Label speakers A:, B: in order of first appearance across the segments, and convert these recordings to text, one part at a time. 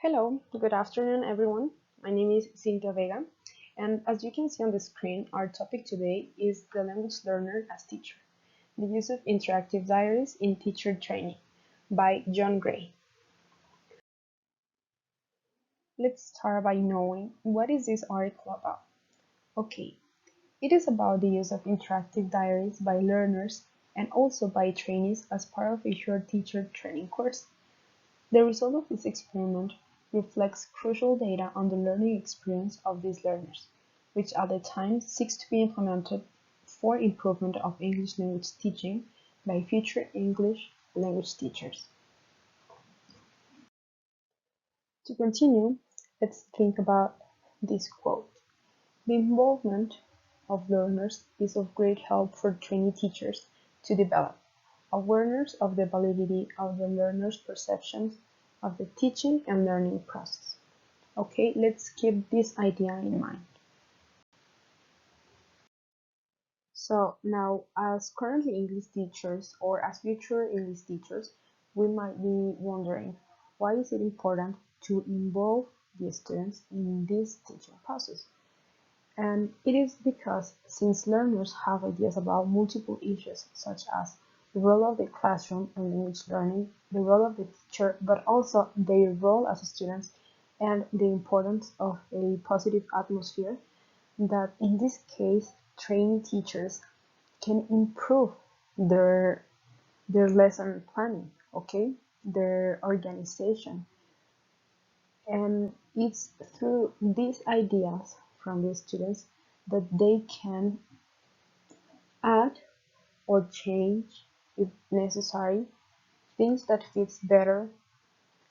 A: Hello, good afternoon, everyone. My name is Cynthia Vega, and as you can see on the screen, our topic today is the language learner as teacher, the use of interactive diaries in teacher training by John Gray. Let's start by knowing what is this article about. Okay, it is about the use of interactive diaries by learners and also by trainees as part of a short teacher training course. The result of this experiment reflects crucial data on the learning experience of these learners, which at the time seeks to be implemented for improvement of English language teaching by future English language teachers. To continue, let's think about this quote. The involvement of learners is of great help for trainee teachers to develop awareness of the validity of the learner's perceptions of the teaching and learning process. Okay, let's keep this idea in mind. So now, as currently English teachers or as future English teachers, we might be wondering, why is it important to involve the students in this teaching process? And it is because since learners have ideas about multiple issues such as the role of the classroom and language learning, the role of the teacher, but also their role as students and the importance of a positive atmosphere, that in this case trained teachers can improve their lesson planning, okay, their organization. And it's through these ideas from the students that they can add or change, if necessary, things that fits better,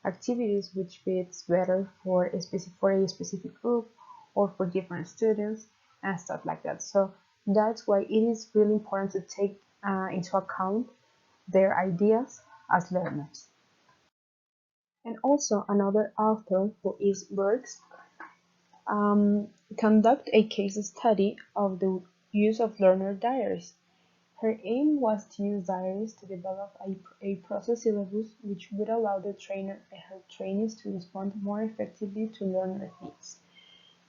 A: activities which fits better for a specific group or for different students and stuff like that. So that's why it is really important to take into account their ideas as learners. And also another author, who is Burks, conduct a case study of the use of learner diaries. Her aim was to use diaries to develop a process syllabus which would allow the trainer and her trainees to respond more effectively to learner needs.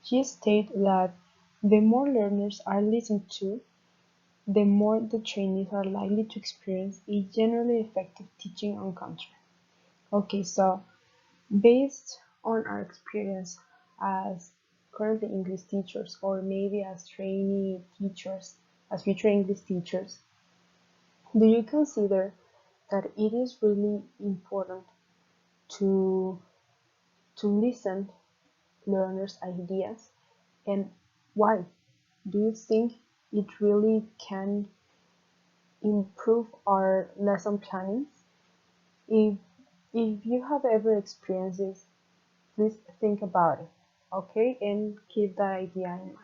A: She stated that the more learners are listened to, the more the trainees are likely to experience a generally effective teaching encounter. Okay, so based on our experience as currently English teachers or maybe as trainee teachers, as future English teachers, do you consider that it is really important to listen learners' ideas, and why? Do you think it really can improve our lesson planning? If you have ever experienced this, please think about it, okay, and keep that idea in mind.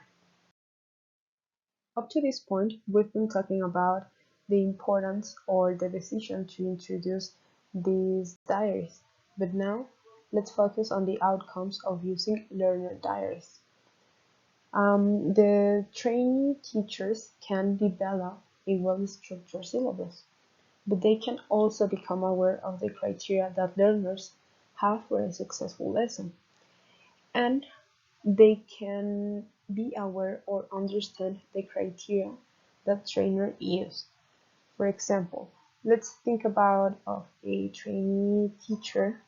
A: Up to this point, we've been talking about the importance or the decision to introduce these diaries, but now let's focus on the outcomes of using learner diaries. The trainee teachers can develop a well-structured syllabus, but they can also become aware of the criteria that learners have for a successful lesson, and they can be aware or understand the criteria that trainer used. For example, let's think about of a trainee teacher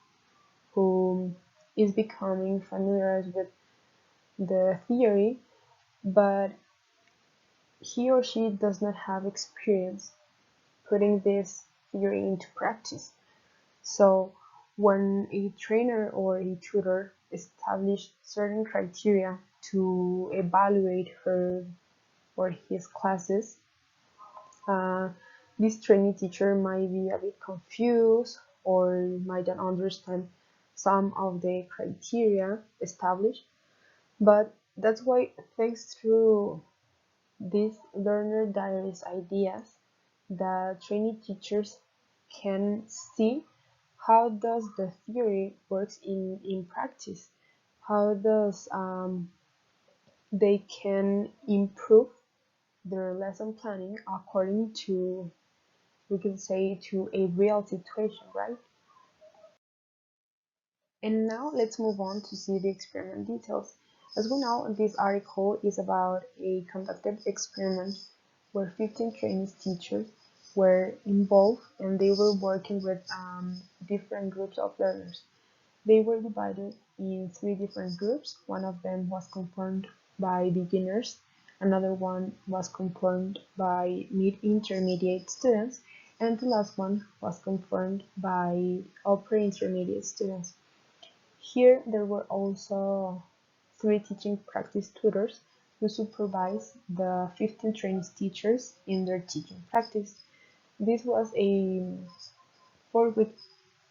A: who is becoming familiar with the theory, but he or she does not have experience putting this theory into practice. So when a trainer or a tutor establish certain criteria to evaluate her or his classes, uh, this trainee teacher might be a bit confused or might not understand some of the criteria established. But that's why, thanks through these learner diaries ideas, the trainee teachers can see how does the theory works in practice, how does they can improve their lesson planning according to, we can say, to a real situation, right? And now let's move on to see the experiment details. As we know, this article is about a conducted experiment where 15 trainee teachers were involved and they were working with different groups of learners. They were divided in three different groups. One of them was composed by beginners, another one was composed by mid-intermediate students, and the last one was composed by upper intermediate students. Here there were also three teaching practice tutors who supervised the 15 trainee teachers in their teaching practice. This was a 4-week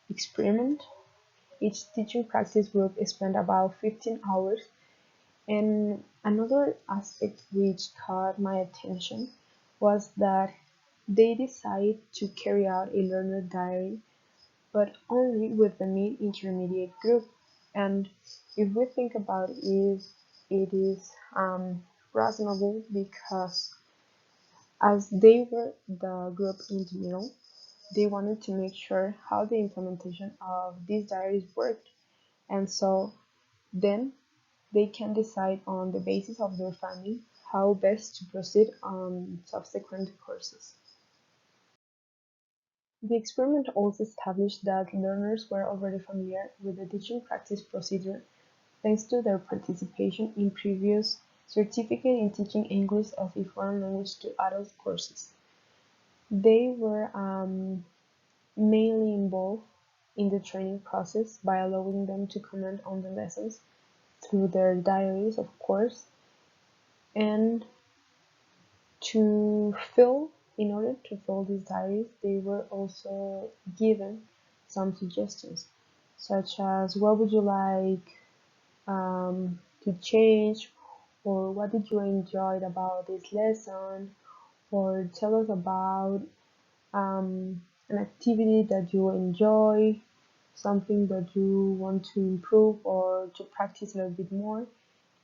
A: experiment. Each teaching practice group spent about 15 hours, and another aspect which caught my attention was that they decided to carry out a learner diary, but only with the mid-intermediate group. And if we think about it is reasonable because as they were the group in the middle, they wanted to make sure how the implementation of these diaries worked. And so then they can decide on the basis of their family how best to proceed on subsequent courses. The experiment also established that learners were already familiar with the teaching practice procedure thanks to their participation in previous Certificate in Teaching English as a Foreign Language to Adults courses. They were mainly involved in the training process by allowing them to comment on the lessons through their diaries, of course, and to fill, in order to fill these diaries, they were also given some suggestions, such as what would you like to change, or what did you enjoy about this lesson, or tell us about an activity that you enjoy, something that you want to improve or to practice a little bit more,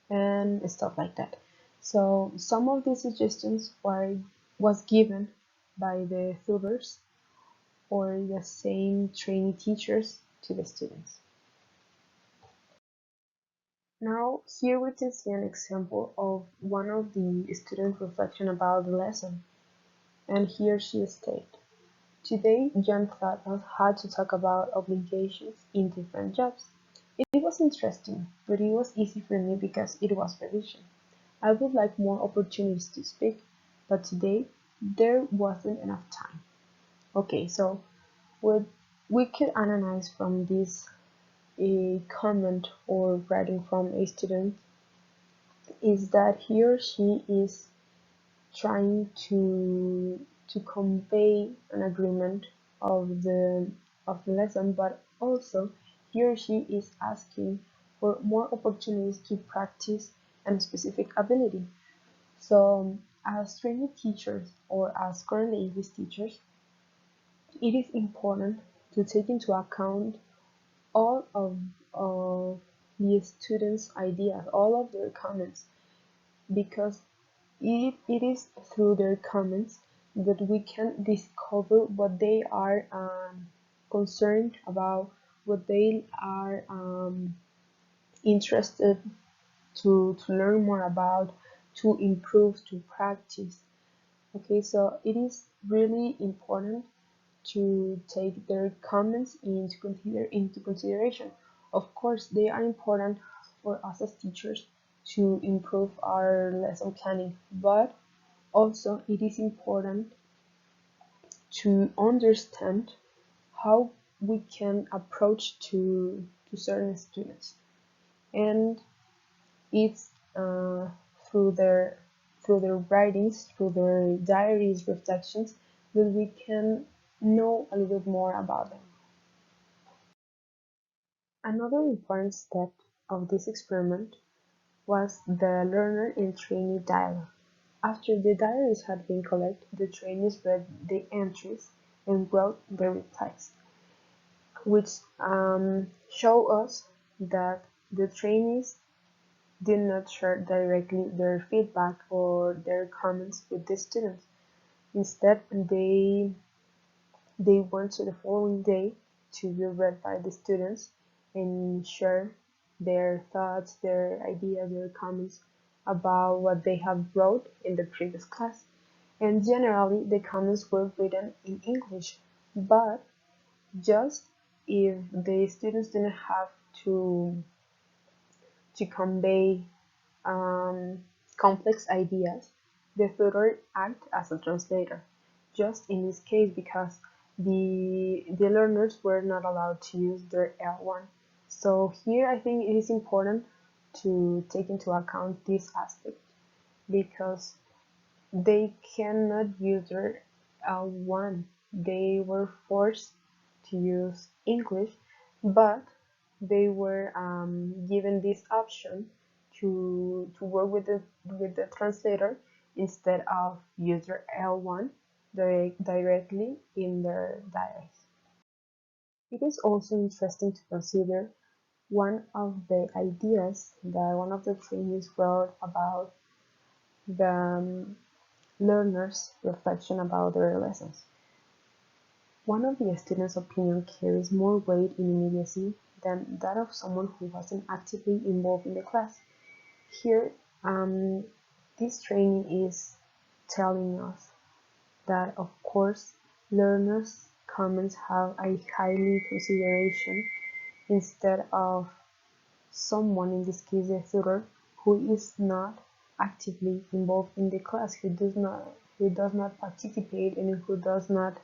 A: and stuff like that. So some of these suggestions was given by the tutors or the same trainee teachers to the students. Now here we can see an example of one of the students' reflection about the lesson, and here she stated, "Today John taught us how to talk about obligations in different jobs. It was interesting, but it was easy for me because it was revision. I would like more opportunities to speak, but today there wasn't enough time." Okay, so what we could analyze from this a comment or writing from a student is that he or she is trying to convey an agreement of the lesson, but also he or she is asking for more opportunities to practice a specific ability. So as trainee teachers or as current English teachers, it is important to take into account all of the students' ideas, all of their comments, because it is through their comments that we can discover what they are concerned about, what they are interested to learn more about, to improve, to practice. Okay, so it is really important to take their comments into consideration. Of course, they are important for us as teachers to improve our lesson planning, but also it is important to understand how we can approach to certain students, and it's through their through their writings, through their diaries, reflections, that we can know a little bit more about them. Another important step of this experiment was the learner and trainee dialogue. After the diaries had been collected, the trainees read the entries and wrote the replies, which show us that the trainees did not share directly their feedback or their comments with the students. Instead, they went to the following day to be read by the students, and share their thoughts, their ideas, their comments about what they have wrote in the previous class. And generally, the comments were written in English, but just if the students didn't have to convey um, complex ideas, the tutor act as a translator. Just in this case, because the learners were not allowed to use their L1. So here I think it is important to take into account this aspect because they cannot use their L1. They were forced to use English, but they were given this option to work with the translator instead of use their L1 directly in their diaries. It is also interesting to consider one of the ideas that one of the trainees wrote about the learners' reflection about their lessons. One of the students' opinion carries more weight in immediacy than that of someone who wasn't actively involved in the class. Here, this training is telling us that, of course, learners' comments have a highly consideration instead of someone, in this case the tutor, who is not actively involved in the class, who does not participate and who does not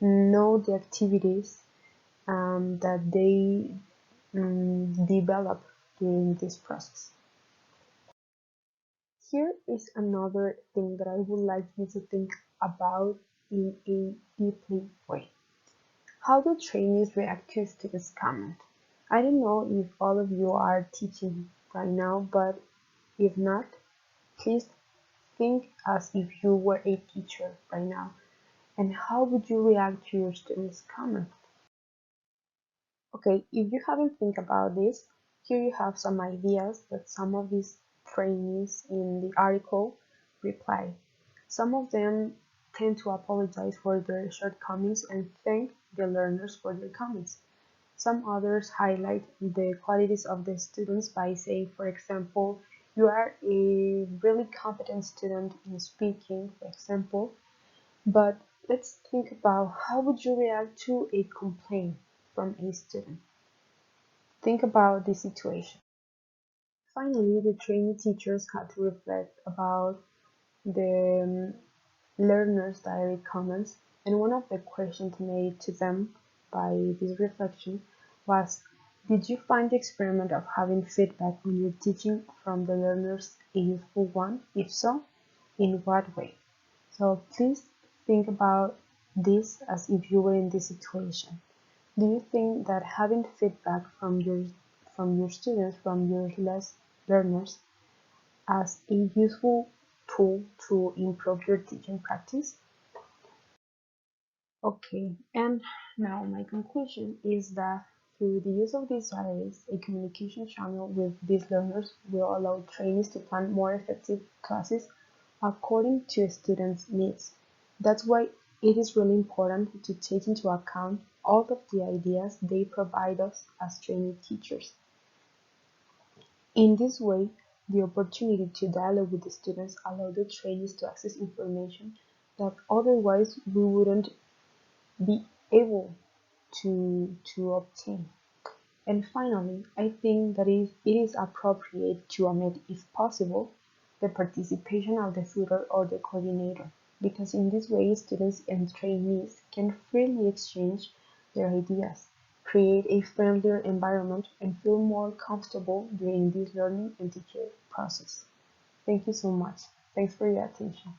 A: know the activities that they develop during this process. Here is another thing that I would like you to think about in a deeply way. How do trainees react to students' comment? I don't know if all of you are teaching right now, but if not, please think as if you were a teacher right now. And how would you react to your students' comment? Okay, if you haven't think about this, here you have some ideas that some of these trainees in the article reply. Some of them tend to apologize for their shortcomings and thank the learners for their comments. Some others highlight the qualities of the students by saying, for example, you are a really competent student in speaking, for example, but let's think about how would you react to a complaint from a student. Think about the situation. Finally, the trainee teachers had to reflect about the learners' diary comments, and one of the questions made to them by this reflection was, did you find the experiment of having feedback on your teaching from the learners a useful one? If so, in what way? So please think about this as if you were in this situation. Do you think that having feedback from your students, from your learners, as a useful tool to improve your teaching practice? Okay, and now my conclusion is that through the use of these diaries, a communication channel with these learners will allow trainees to plan more effective classes according to students' needs. That's why it is really important to take into account all of the ideas they provide us as trainee teachers. In this way, the opportunity to dialogue with the students allows the trainees to access information that otherwise we wouldn't be able to obtain. And finally, I think that it is appropriate to omit, if possible, the participation of the tutor or the coordinator, because in this way students and trainees can freely exchange their ideas, create a friendlier environment, and feel more comfortable during this learning and teaching process. Thank you so much. Thanks for your attention.